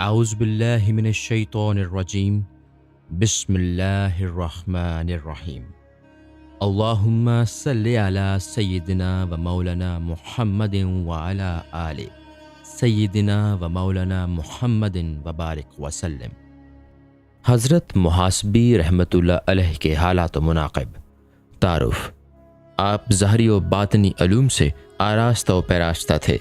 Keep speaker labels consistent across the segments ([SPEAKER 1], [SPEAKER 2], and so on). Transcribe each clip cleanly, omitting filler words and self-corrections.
[SPEAKER 1] اعوذ باللہ من الشیطان الرجیم بسم اللہ الرحمن الرحیم اللہم صلی علی سیدنا و مولانا محمد وعلی آل سیدنا و مولانا محمد وبارک وسلم۔ حضرت محاسبی رحمۃ اللہ علیہ کے حالات و مناقب۔ تعارف: آپ ظاہری و باطنی علوم سے آراستہ و پیراستہ تھے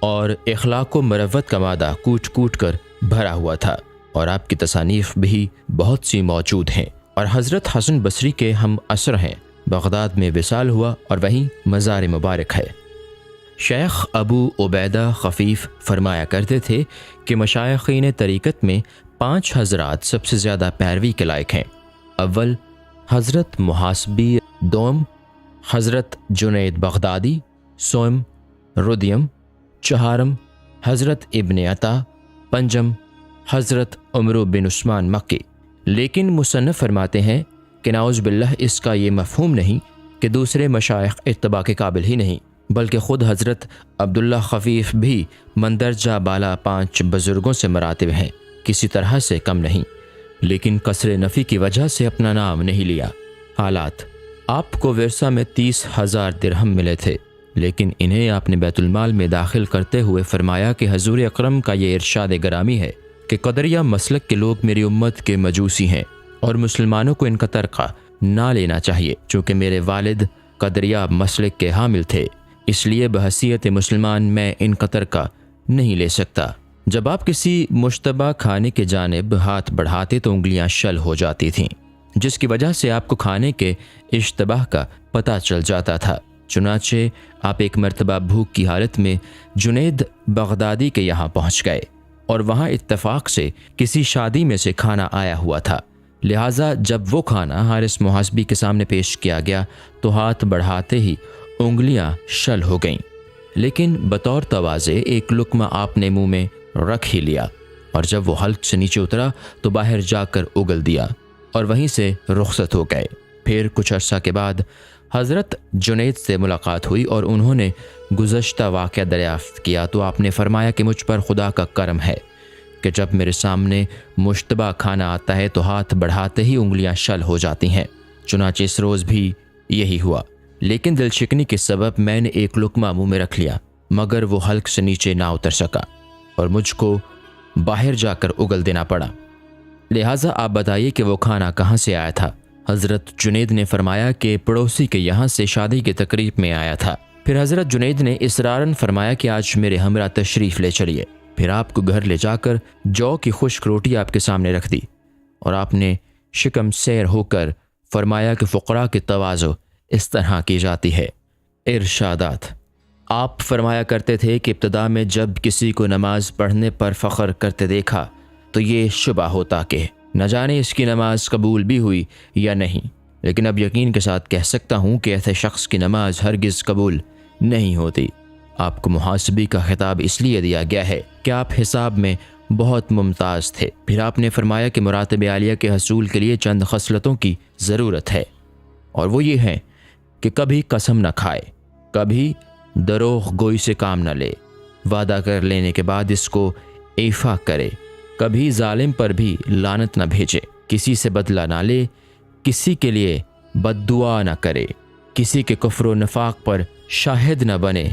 [SPEAKER 1] اور اخلاق و مروت کا مادہ کوٹ کوٹ کر بھرا ہوا تھا، اور آپ کی تصانیف بھی بہت سی موجود ہیں، اور حضرت حسن بصری کے ہم عصر ہیں۔ بغداد میں وصال ہوا اور وہیں مزار مبارک ہے۔ شیخ ابو عبیدہ خفیف فرمایا کرتے تھے کہ مشائخین طریقت میں 5 حضرات سب سے زیادہ پیروی کے لائق ہیں۔ اول حضرت محاسبی، دوم حضرت جنید بغدادی، سوم ردیم، چہارم حضرت ابن عطا، پنجم حضرت عمرو بن عثمان مکی۔ لیکن مصنف فرماتے ہیں کہ نعوذ باللہ اس کا یہ مفہوم نہیں کہ دوسرے مشائخ اتباع کے قابل ہی نہیں، بلکہ خود حضرت عبداللہ خفیف بھی مندرجہ بالا 5 بزرگوں سے مراتب ہیں، کسی طرح سے کم نہیں، لیکن قصر نفی کی وجہ سے اپنا نام نہیں لیا۔ حالات: آپ کو ورثہ میں 30,000 درہم ملے تھے، لیکن انہیں آپ نے بیت المال میں داخل کرتے ہوئے فرمایا کہ حضور اکرم کا یہ ارشاد گرامی ہے کہ قدریہ مسلک کے لوگ میری امت کے مجوسی ہیں اور مسلمانوں کو ان کا ترقہ نہ لینا چاہیے، چونکہ میرے والد قدریہ مسلک کے حامل تھے، اس لیے بحیثیت مسلمان میں ان کا ترقہ نہیں لے سکتا۔ جب آپ کسی مشتبہ کھانے کی جانب ہاتھ بڑھاتے تو انگلیاں شل ہو جاتی تھیں، جس کی وجہ سے آپ کو کھانے کے اشتباہ کا پتہ چل جاتا تھا۔ چنانچہ آپ ایک مرتبہ بھوک کی حالت میں جنید بغدادی کے یہاں پہنچ گئے، اور وہاں اتفاق سے کسی شادی میں سے کھانا آیا ہوا تھا، لہٰذا جب وہ کھانا حارث محاسبی کے سامنے پیش کیا گیا تو ہاتھ بڑھاتے ہی انگلیاں شل ہو گئیں، لیکن بطور تواضع ایک لقمہ آپ نے منہ میں رکھ ہی لیا، اور جب وہ حلق سے نیچے اترا تو باہر جا کر اگل دیا اور وہیں سے رخصت ہو گئے۔ پھر کچھ عرصہ کے بعد حضرت جنید سے ملاقات ہوئی اور انہوں نے گزشتہ واقعہ دریافت کیا تو آپ نے فرمایا کہ مجھ پر خدا کا کرم ہے کہ جب میرے سامنے مشتبہ کھانا آتا ہے تو ہاتھ بڑھاتے ہی انگلیاں شل ہو جاتی ہیں۔ چنانچہ اس روز بھی یہی ہوا، لیکن دل شکنی کے سبب میں نے ایک لقمہ منہ میں رکھ لیا، مگر وہ حلق سے نیچے نہ اتر سکا اور مجھ کو باہر جا کر اگل دینا پڑا۔ لہٰذا آپ بتائیے کہ وہ کھانا کہاں سے آیا تھا؟ حضرت جنید نے فرمایا کہ پڑوسی کے یہاں سے شادی کی تقریب میں آیا تھا۔ پھر حضرت جنید نے اصراراً فرمایا کہ آج میرے ہمراہ تشریف لے چلیے۔ پھر آپ کو گھر لے جا کر جو کی خشک روٹی آپ کے سامنے رکھ دی، اور آپ نے شکم سیر ہو کر فرمایا کہ فقراء کی تواضع اس طرح کی جاتی ہے۔ ارشادات: آپ فرمایا کرتے تھے کہ ابتدا میں جب کسی کو نماز پڑھنے پر فخر کرتے دیکھا تو یہ شبہ ہوتا کہ نہ جانے اس کی نماز قبول بھی ہوئی یا نہیں، لیکن اب یقین کے ساتھ کہہ سکتا ہوں کہ ایسے شخص کی نماز ہرگز قبول نہیں ہوتی۔ آپ کو محاسبی کا خطاب اس لیے دیا گیا ہے کہ آپ حساب میں بہت ممتاز تھے۔ پھر آپ نے فرمایا کہ مراتب عالیہ کے حصول کے لیے چند خصلتوں کی ضرورت ہے، اور وہ یہ ہے کہ کبھی قسم نہ کھائے، کبھی دروغ گوئی سے کام نہ لے، وعدہ کر لینے کے بعد اس کو ایفا کرے، کبھی ظالم پر بھی لعنت نہ بھیجے، کسی سے بدلہ نہ لے، کسی کے لیے بد دعا نہ کرے، کسی کے کفر و نفاق پر شاہد نہ بنے،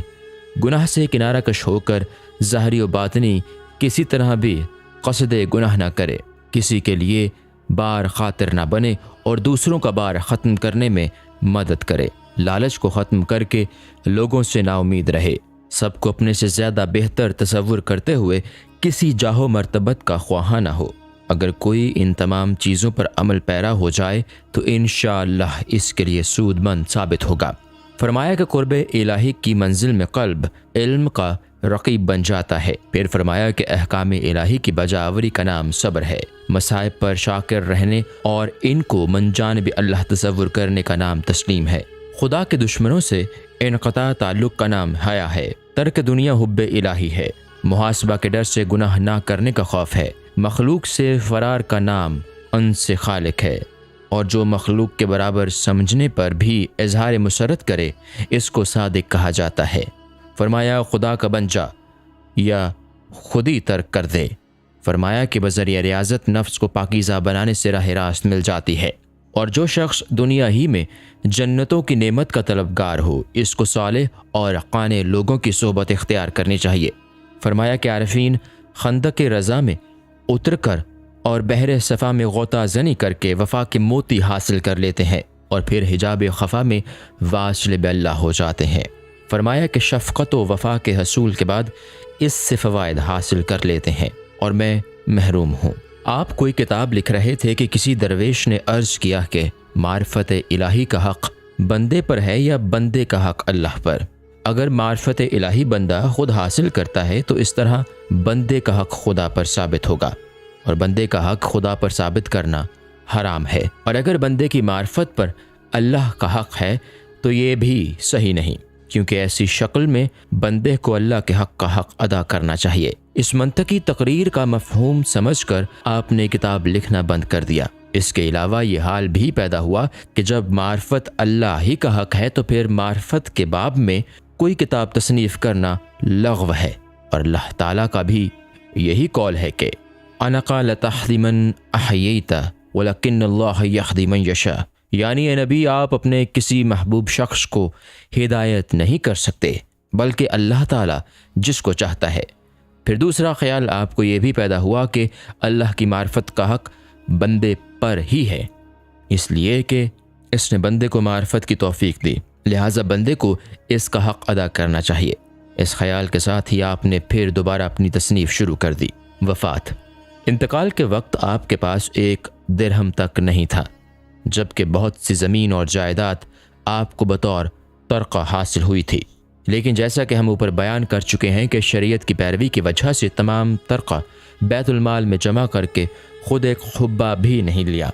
[SPEAKER 1] گناہ سے کنارہ کش ہو کر ظاہری و باطنی کسی طرح بھی قصد گناہ نہ کرے، کسی کے لیے بار خاطر نہ بنے اور دوسروں کا بار ختم کرنے میں مدد کرے، لالچ کو ختم کر کے لوگوں سے نا امید رہے، سب کو اپنے سے زیادہ بہتر تصور کرتے ہوئے کسی جاہ و مرتبت کا خواہاں نہ ہو۔ اگر کوئی ان تمام چیزوں پر عمل پیرا ہو جائے تو انشاءاللہ اس کے لیے سود مند ثابت ہوگا۔ فرمایا کہ قرب الہی کی منزل میں قلب علم کا رقیب بن جاتا ہے۔ پھر فرمایا کہ احکام الہی کی بجاوری کا نام صبر ہے۔ مصائب پر شاکر رہنے اور ان کو من جانب اللہ تصور کرنے کا نام تسلیم ہے۔ خدا کے دشمنوں سے انقطاع تعلق کا نام حیا ہے۔ ترک دنیا حب الہی ہے۔ محاسبہ کے ڈر سے گناہ نہ کرنے کا خوف ہے۔ مخلوق سے فرار کا نام ان سے خالق ہے، اور جو مخلوق کے برابر سمجھنے پر بھی اظہار مسرت کرے اس کو صادق کہا جاتا ہے۔ فرمایا خدا کا بن جا یا خود ہی ترک کر دے۔ فرمایا کہ بذریعہ ریاضت نفس کو پاکیزہ بنانے سے راہ راست مل جاتی ہے، اور جو شخص دنیا ہی میں جنتوں کی نعمت کا طلبگار ہو اس کو صالح اور قانع لوگوں کی صحبت اختیار کرنی چاہیے۔ فرمایا کہ عارفین خندق رضا میں اتر کر اور بحر صفا میں غوطہ زنی کر کے وفا کے موتی حاصل کر لیتے ہیں اور پھر حجاب خفا میں واصل باللہ ہو جاتے ہیں۔ فرمایا کہ شفقت و وفا کے حصول کے بعد اس سے فوائد حاصل کر لیتے ہیں اور میں محروم ہوں۔ آپ کوئی کتاب لکھ رہے تھے کہ کسی درویش نے عرض کیا کہ معرفت الہی کا حق بندے پر ہے یا بندے کا حق اللہ پر؟ اگر معرفت الہی بندہ خود حاصل کرتا ہے تو اس طرح بندے کا حق خدا پر ثابت ہوگا، اور بندے کا حق خدا پر ثابت کرنا حرام ہے، اور اگر بندے کی معرفت پر اللہ کا حق ہے تو یہ بھی صحیح نہیں، کیونکہ ایسی شکل میں بندے کو اللہ کے حق کا حق ادا کرنا چاہیے۔ اس منطقی تقریر کا مفہوم سمجھ کر آپ نے کتاب لکھنا بند کر دیا۔ اس کے علاوہ یہ حال بھی پیدا ہوا کہ جب معرفت اللہ ہی کا حق ہے تو پھر معرفت کے باب میں کوئی کتاب تصنیف کرنا لغو ہے، اور اللہ تعالیٰ کا بھی یہی قول ہے کہ اَنَقَا لَتَحْدِ مَنْ أَحْيَيْتَ وَلَكِنَّ اللَّهَ يَحْدِي مَنْ يَشَاءُ، یعنی اے نبی آپ اپنے کسی محبوب شخص کو ہدایت نہیں کر سکتے بلکہ اللہ تعالیٰ جس کو چاہتا ہے۔ پھر دوسرا خیال آپ کو یہ بھی پیدا ہوا کہ اللہ کی معرفت کا حق بندے پر ہی ہے، اس لیے کہ اس نے بندے کو معرفت کی توفیق دی، لہٰذا بندے کو اس کا حق ادا کرنا چاہیے۔ اس خیال کے ساتھ ہی آپ نے پھر دوبارہ اپنی تصنیف شروع کر دی۔ وفات۔ انتقال کے وقت آپ کے پاس 1 درہم تک نہیں تھا، جبکہ بہت سی زمین اور جائیداد آپ کو بطور ترقہ حاصل ہوئی تھی، لیکن جیسا کہ ہم اوپر بیان کر چکے ہیں کہ شریعت کی پیروی کی وجہ سے تمام ترقہ بیت المال میں جمع کر کے خود ایک خبہ بھی نہیں لیا،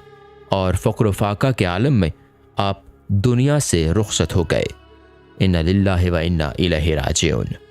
[SPEAKER 1] اور فقر و فاقہ کے عالم میں آپ دنیا سے رخصت ہو گئے۔ اِنَّ لِلَّهِ وَإِنَّا إِلَيْهِ رَاجِعُونَ۔